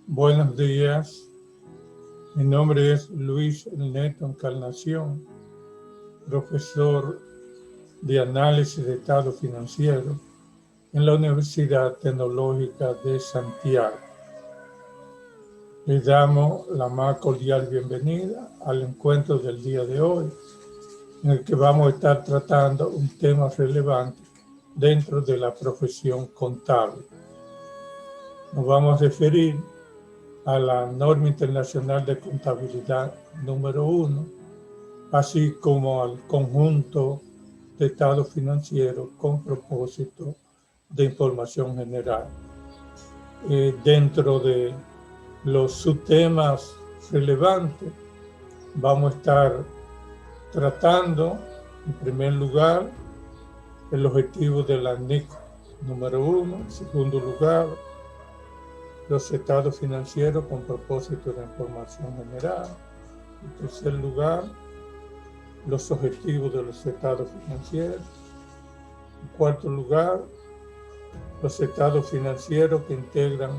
Buenos días, mi nombre es Luis Neto Encarnación, profesor de Análisis de Estado Financiero en la Universidad Tecnológica de Santiago. Les damos la más cordial bienvenida al encuentro del día de hoy, en el que vamos a estar tratando un tema relevante dentro de la profesión contable. Nos vamos a referir a la norma internacional de contabilidad número 1, así como al conjunto de estados financieros con propósito de información general. Dentro de los subtemas relevantes, vamos a estar tratando, en primer lugar, el objetivo de la NIC número 1, en segundo lugar, los estados financieros con propósito de información general. En tercer lugar, los objetivos de los estados financieros. En cuarto lugar, los estados financieros que integran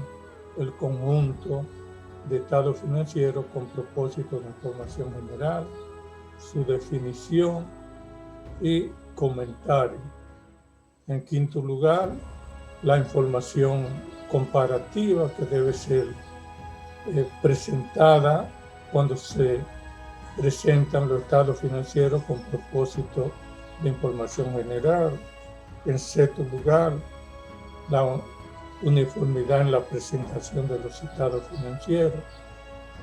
el conjunto de estados financieros con propósito de información general, su definición y comentario. En quinto lugar, la información comparativa que debe ser presentada cuando se presentan los estados financieros con propósito de información general. En sexto lugar, la uniformidad en la presentación de los estados financieros.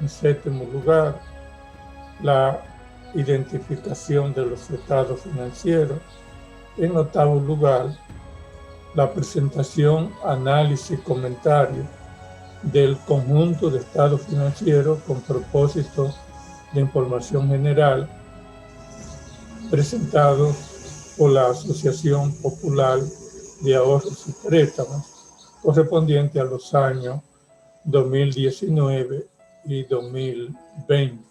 En séptimo lugar, la identificación de los estados financieros. En octavo lugar, la presentación, análisis y comentario del conjunto de estados financieros con propósito de información general presentado por la Asociación Popular de Ahorros y Préstamos correspondiente a los años 2019 y 2020.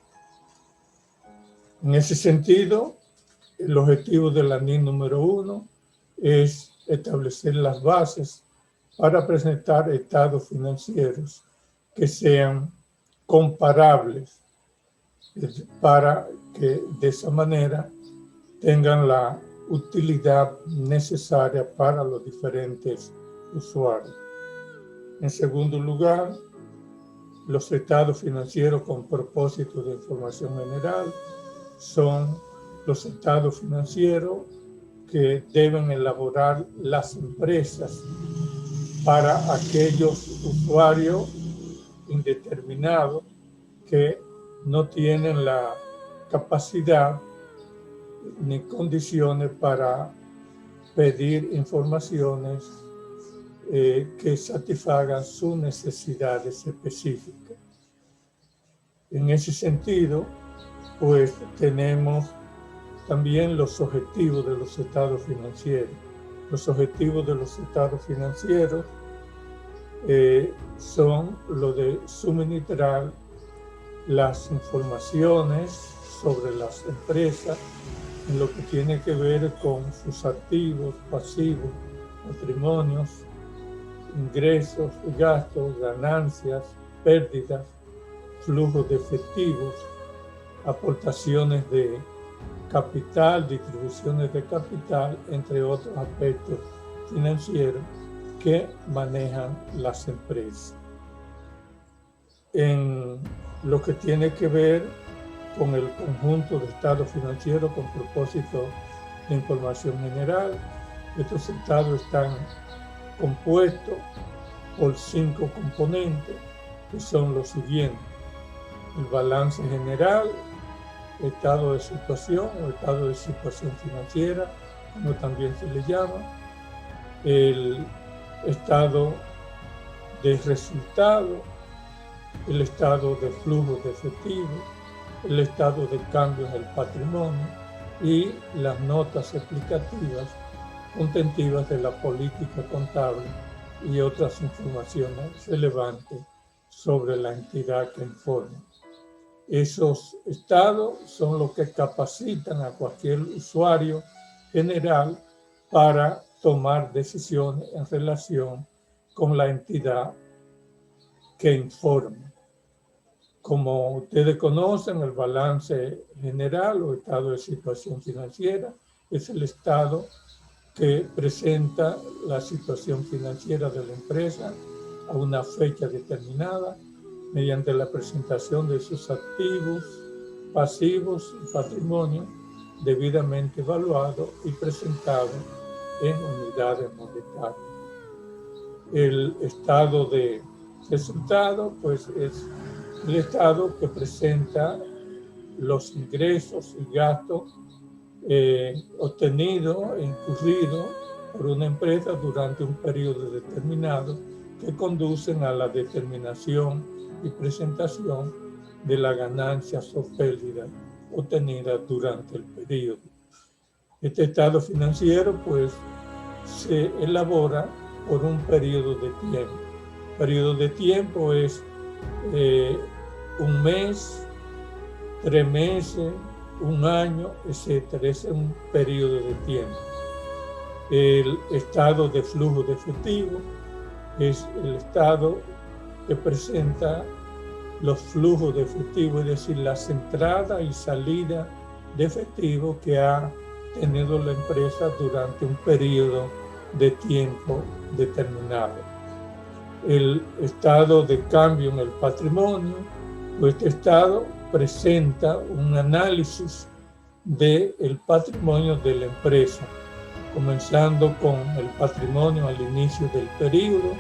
En ese sentido, el objetivo de la NIC número 1 es establecer las bases para presentar estados financieros que sean comparables, para que de esa manera tengan la utilidad necesaria para los diferentes usuarios. En segundo lugar, los estados financieros con propósito de información general son los estados financieros que deben elaborar las empresas para aquellos usuarios indeterminados que no tienen la capacidad ni condiciones para pedir informaciones que satisfagan sus necesidades específicas. En ese sentido, pues tenemos también los objetivos de los estados financieros. Los objetivos de los estados financieros son lo de suministrar las informaciones sobre las empresas en lo que tiene que ver con sus activos, pasivos, patrimonios, ingresos, gastos, ganancias, pérdidas, flujos de efectivos, aportaciones de capital, distribuciones de capital, entre otros aspectos financieros que manejan las empresas. En lo que tiene que ver con el conjunto de estados financieros con propósito de información general, estos estados están compuestos por 5 componentes, que son los siguientes: el balance general, estado de situación o estado de situación financiera, como también se le llama, el estado de resultado, el estado de flujo de efectivo, el estado de cambio en el patrimonio y las notas explicativas contentivas de la política contable y otras informaciones relevantes sobre la entidad que informa. Esos estados son los que capacitan a cualquier usuario general para tomar decisiones en relación con la entidad que informe. Como ustedes conocen, el balance general o estado de situación financiera es el estado que presenta la situación financiera de la empresa a una fecha determinada mediante la presentación de sus activos, pasivos y patrimonio debidamente evaluado y presentado en unidades monetarias. El estado de resultado, pues, es el estado que presenta los ingresos y gastos obtenidos e incurridos por una empresa durante un periodo determinado que conducen a la determinación y presentación de las ganancias o pérdidas obtenidas durante el periodo. Este estado financiero, pues, se elabora por un periodo de tiempo. El periodo de tiempo es un mes, 3 meses, un año, etc. Ese es un periodo de tiempo. El estado de flujo de efectivo es el estado que presenta los flujos de efectivo, es decir, las entradas y salidas de efectivo que ha tenido la empresa durante un periodo de tiempo determinado. El estado de cambio en el patrimonio, pues este estado presenta un análisis del patrimonio de la empresa, comenzando con el patrimonio al inicio del periodo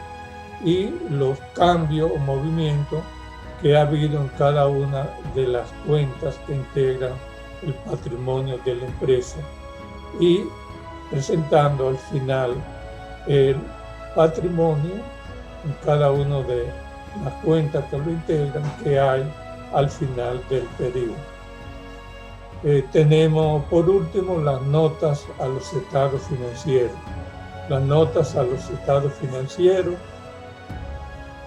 y los cambios o movimientos que ha habido en cada una de las cuentas que integran el patrimonio de la empresa y presentando al final el patrimonio en cada una de las cuentas que lo integran que hay al final del periodo. Tenemos por último las notas a los estados financieros. Las notas a los estados financieros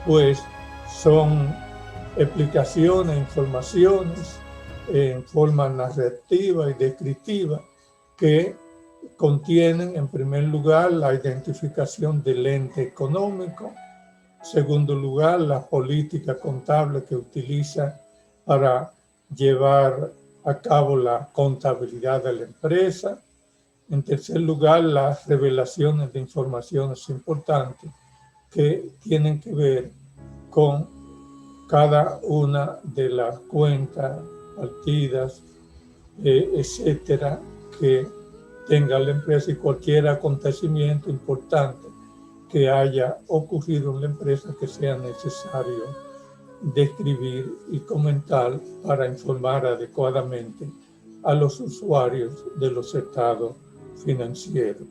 pues son explicaciones, informaciones en forma narrativa y descriptiva que contienen en primer lugar la identificación del ente económico, en segundo lugar la política contable que utiliza para llevar a cabo la contabilidad de la empresa, en tercer lugar las revelaciones de informaciones importantes que tienen que ver con cada una de las cuentas, partidas, etcétera, que tenga la empresa y cualquier acontecimiento importante que haya ocurrido en la empresa que sea necesario describir y comentar para informar adecuadamente a los usuarios de los estados financieros.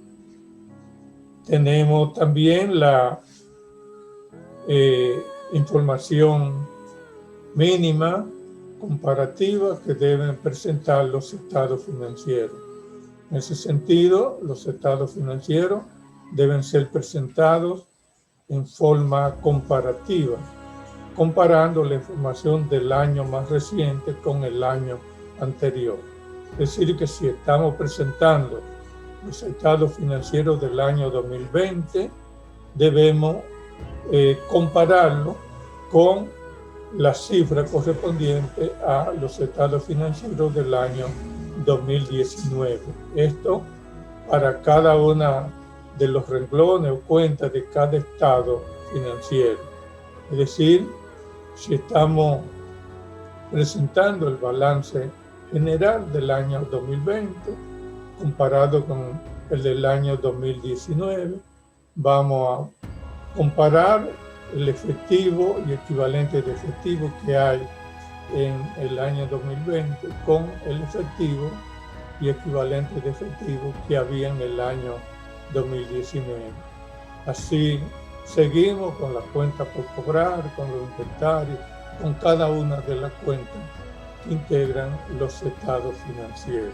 Tenemos también la información mínima comparativa que deben presentar los estados financieros. En ese sentido, los estados financieros deben ser presentados en forma comparativa, comparando la información del año más reciente con el año anterior. Es decir, que si estamos presentando los estados financieros del año 2020, debemos compararlo con la cifra correspondiente a los estados financieros del año 2019. Esto para cada una de los renglones o cuentas de cada estado financiero. Es decir, si estamos presentando el balance general del año 2020 comparado con el del año 2019, vamos a comparar el efectivo y equivalente de efectivo que hay en el año 2020 con el efectivo y equivalente de efectivo que había en el año 2019. Así seguimos con la cuenta por cobrar, con los inventarios, con cada una de las cuentas que integran los estados financieros.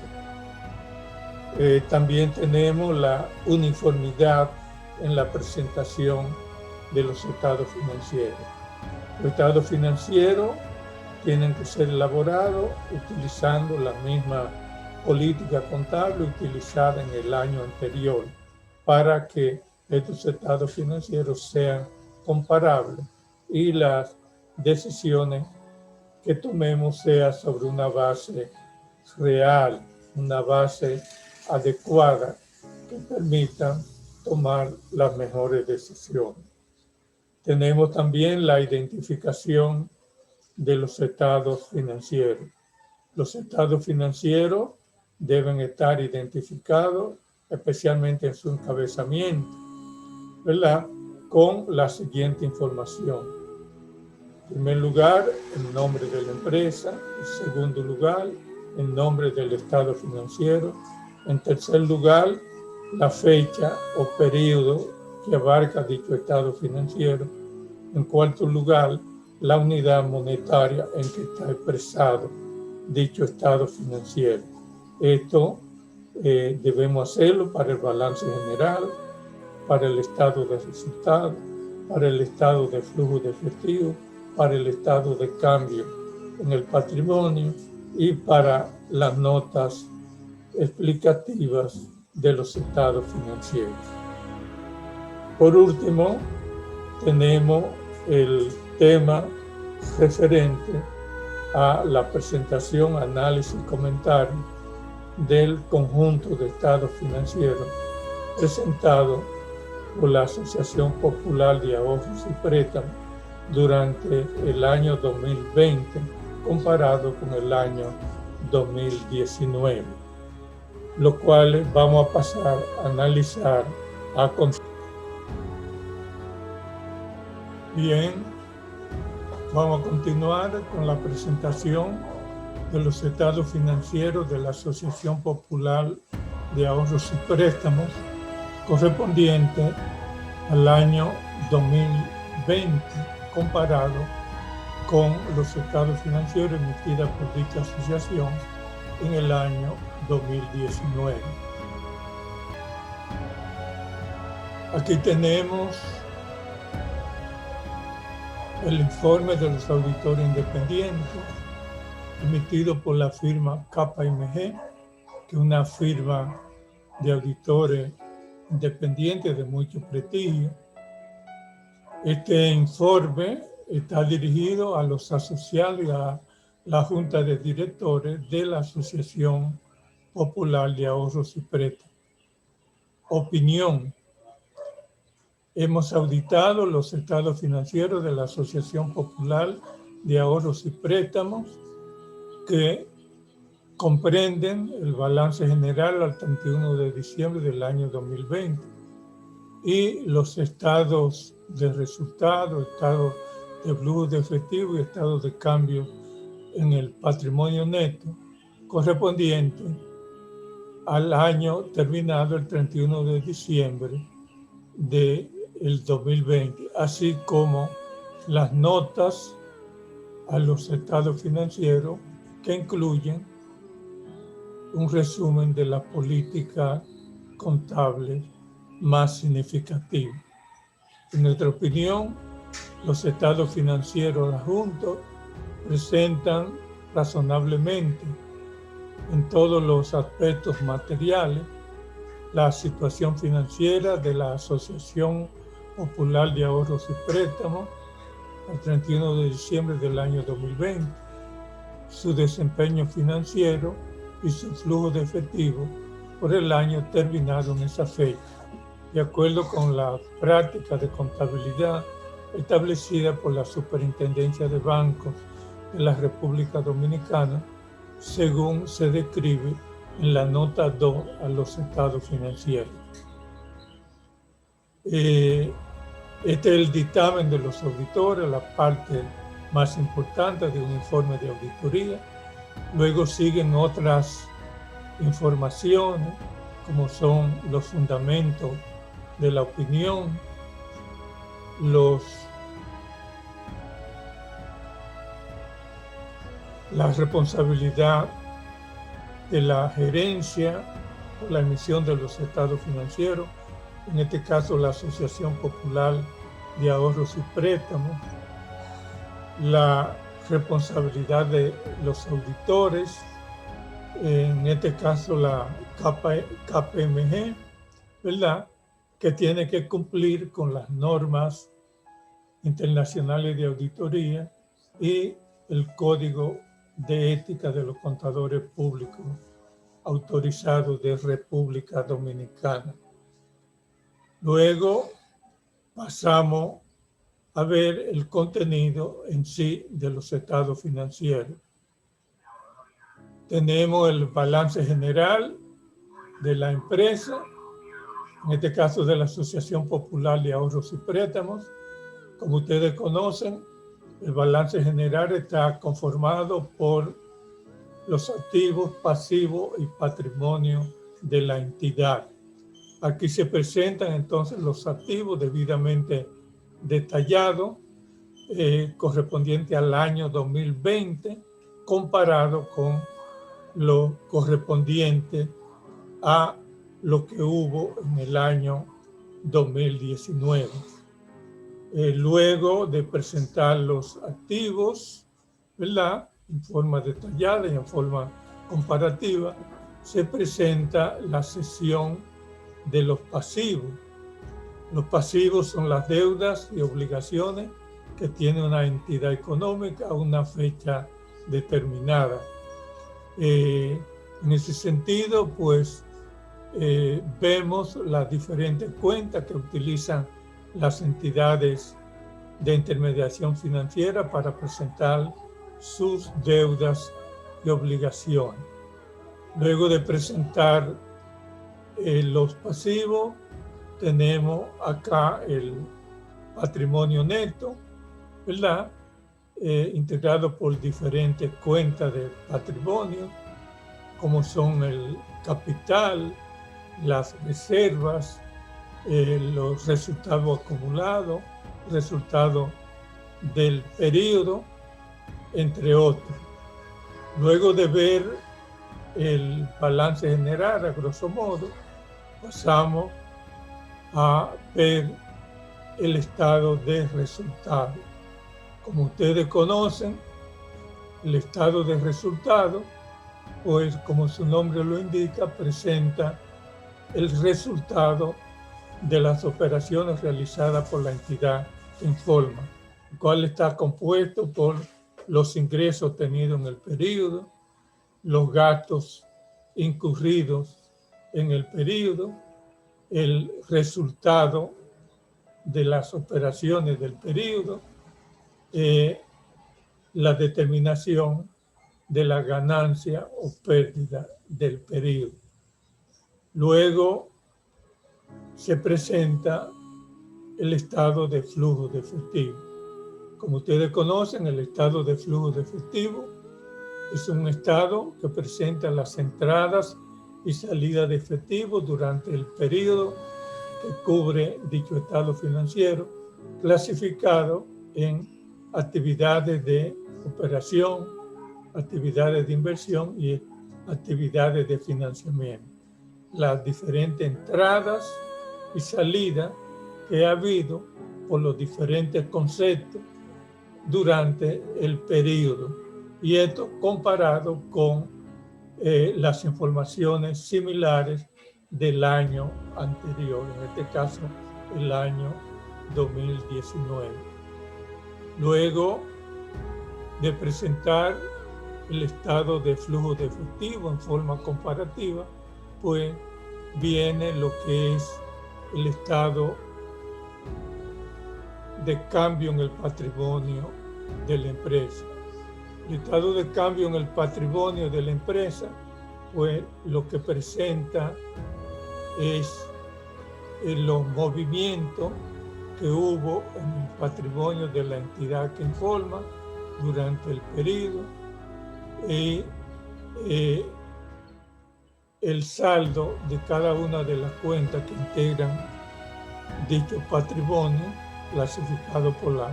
También tenemos la uniformidad en la presentación de los estados financieros. Los estados financieros tienen que ser elaborados utilizando la misma política contable utilizada en el año anterior para que estos estados financieros sean comparables y las decisiones que tomemos sea sobre una base real, una base adecuada que permita tomar las mejores decisiones. Tenemos también la identificación de los estados financieros. Los estados financieros deben estar identificados, especialmente en su encabezamiento, ¿verdad?, con la siguiente información. En primer lugar, el nombre de la empresa. En segundo lugar, el nombre del estado financiero. En tercer lugar, la fecha o periodo que abarca dicho estado financiero. En cuarto lugar, la unidad monetaria en que está expresado dicho estado financiero. Esto debemos hacerlo para el balance general, para el estado de resultados, para el estado de flujo de efectivo, para el estado de cambio en el patrimonio y para las notas explicativas de los estados financieros. Por último, tenemos el tema referente a la presentación, análisis y comentario del conjunto de estados financieros presentado por la Asociación Popular de Ahorros y Préstamos durante el año 2020 comparado con el año 2019, lo cual vamos a pasar a analizar a continuación. Bien, vamos a continuar con la presentación de los estados financieros de la Asociación Popular de Ahorros y Préstamos correspondiente al año 2020 comparado con los estados financieros emitidos por dicha asociación en el año 2019. Aquí tenemos el informe de los auditores independientes emitido por la firma KPMG, que es una firma de auditores independientes de mucho prestigio. Este informe está dirigido a los asociados y a la Junta de Directores de la Asociación Popular de Ahorros y Préstamos. Opinión. Hemos auditado los estados financieros de la Asociación Popular de Ahorros y Préstamos que comprenden el balance general al 31 de diciembre del año 2020 y los estados de resultados, estados de flujo de efectivo y estados de cambio en el patrimonio neto correspondiente al año terminado el 31 de diciembre del 2020, así como las notas a los estados financieros que incluyen un resumen de la política contable más significativa. En nuestra opinión, los estados financieros adjuntos presentan razonablemente en todos los aspectos materiales la situación financiera de la Asociación Popular de Ahorros y Préstamos al 31 de diciembre del año 2020, su desempeño financiero y su flujo de efectivo por el año terminado en esa fecha, de acuerdo con la práctica de contabilidad establecida por la Superintendencia de Bancos de la República Dominicana, según se describe en la nota 2 a los estados financieros. Este es el dictamen de los auditores, la parte más importante de un informe de auditoría. Luego siguen otras informaciones, como son los fundamentos de la opinión, la responsabilidad de la gerencia por la emisión de los estados financieros, en este caso la Asociación Popular de Ahorros y Préstamos, la responsabilidad de los auditores, en este caso la KPMG, ¿verdad?, que tiene que cumplir con las normas internacionales de auditoría y el Código de Ética de los Contadores Públicos autorizado de República Dominicana. Luego pasamos a ver el contenido en sí de los estados financieros. Tenemos el balance general de la empresa, en este caso de la Asociación Popular de Ahorros y Préstamos. Como ustedes conocen, el balance general está conformado por los activos, pasivos y patrimonio de la entidad. Aquí se presentan entonces los activos debidamente detallados, correspondiente al año 2020, comparado con lo correspondiente a lo que hubo en el año 2019. Luego de presentar los activos, ¿verdad?, en forma detallada y en forma comparativa, se presenta la sección de los pasivos. Los pasivos son las deudas y obligaciones que tiene una entidad económica a una fecha determinada. En ese sentido, pues, vemos las diferentes cuentas que utilizan las entidades de intermediación financiera para presentar sus deudas y obligaciones. Luego de presentar los pasivos, tenemos acá el patrimonio neto, ¿verdad?, integrado por diferentes cuentas de patrimonio, como son el capital, las reservas, los resultados acumulados, resultados del periodo, entre otros. Luego de ver el balance general, a grosso modo, pasamos a ver el estado de resultados. Como ustedes conocen, el estado de resultados, pues como su nombre lo indica, presenta el resultado de las operaciones realizadas por la entidad que informa, el cual está compuesto por los ingresos obtenidos en el periodo, los gastos incurridos en el periodo, el resultado de las operaciones del periodo, la determinación de la ganancia o pérdida del periodo. Luego se presenta el estado de flujo de efectivo. Como ustedes conocen, el estado de flujo de efectivo es un estado que presenta las entradas y salidas de efectivo durante el periodo que cubre dicho estado financiero, clasificado en actividades de operación, actividades de inversión y actividades de financiamiento. Las diferentes entradas y salidas que ha habido por los diferentes conceptos durante el periodo, y esto comparado con las informaciones similares del año anterior, en este caso el año 2019. Luego de presentar el estado de flujo de efectivo en forma comparativa, pues viene lo que es el estado de cambio en el patrimonio de la empresa. El estado de cambio en el patrimonio de la empresa, pues lo que presenta es los movimientos que hubo en el patrimonio de la entidad que informa durante el periodo y el saldo de cada una de las cuentas que integran dicho patrimonio, clasificado por las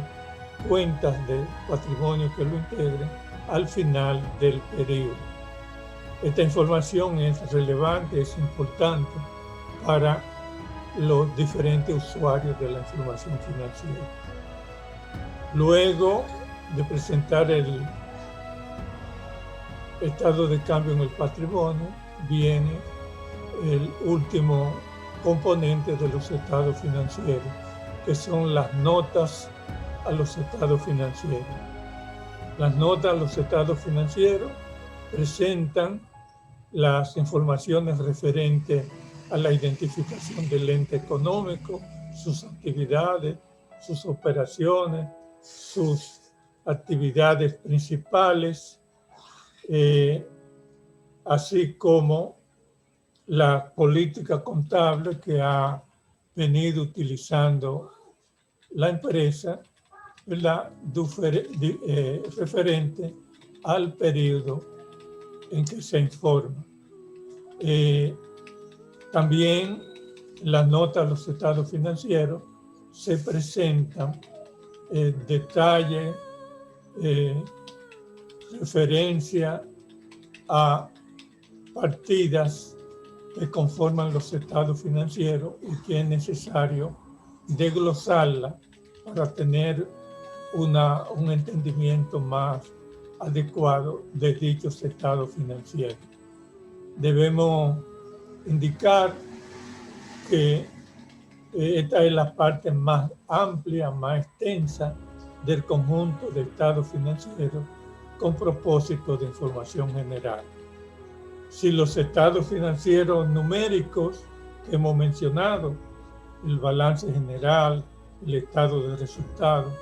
cuentas de patrimonio que lo integren al final del periodo. Esta información es relevante, es importante para los diferentes usuarios de la información financiera. Luego de presentar el estado de cambio en el patrimonio, viene el último componente de los estados financieros, que son las notas a los estados financieros. Las notas a los estados financieros presentan las informaciones referentes a la identificación del ente económico, sus actividades, sus operaciones, sus actividades principales, así como la política contable que ha venido utilizando la empresa, ¿verdad? Referente al periodo en que se informa. También en las notas a los estados financieros se presentan detalles, referencia a partidas que conforman los estados financieros y que es necesario desglosarla para tener un entendimiento más adecuado de dichos estados financieros. Debemos indicar que esta es la parte más amplia, más extensa del conjunto de estados financieros con propósito de información general. Si los estados financieros numéricos que hemos mencionado, el balance general, el estado de resultados,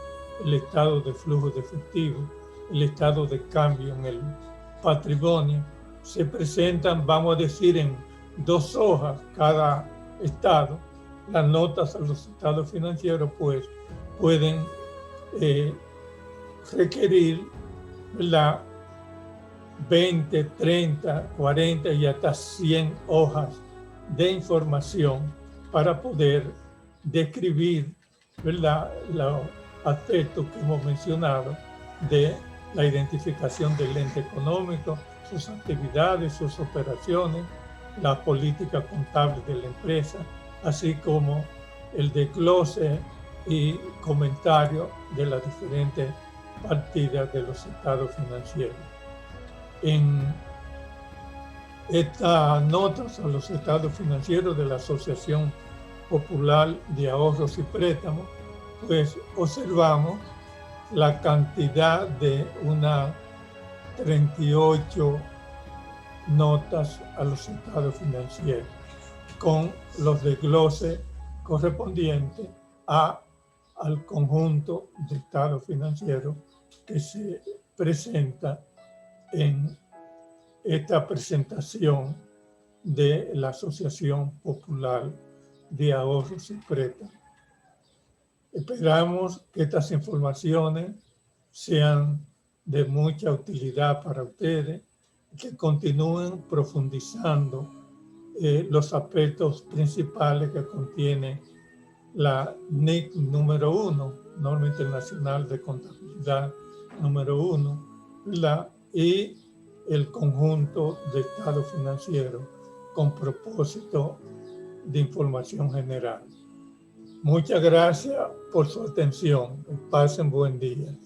el estado de flujo de efectivo, el estado de cambio en el patrimonio, se presentan, vamos a decir, en 2 hojas cada estado. Las notas a los estados financieros pues pueden requerir la 20, 30, 40 y hasta 100 hojas de información para poder describir, ¿verdad?, los aspectos que hemos mencionado de la identificación del ente económico, sus actividades, sus operaciones, la política contable de la empresa, así como el desglose y comentario de las diferentes partidas de los estados financieros. En estas notas a los estados financieros de la Asociación Popular de Ahorros y Préstamos, pues observamos la cantidad de unas 38 notas a los estados financieros, con los desgloses correspondientes al conjunto de estados financieros que se presenta en esta presentación de la Asociación Popular de Ahorros y Préstamos. Esperamos que estas informaciones sean de mucha utilidad para ustedes, que continúen profundizando los aspectos principales que contiene la NIC número 1, Norma Internacional de Contabilidad número 1, y el conjunto de estados financieros con propósito de información general. Muchas gracias por su atención. Pasen buen día.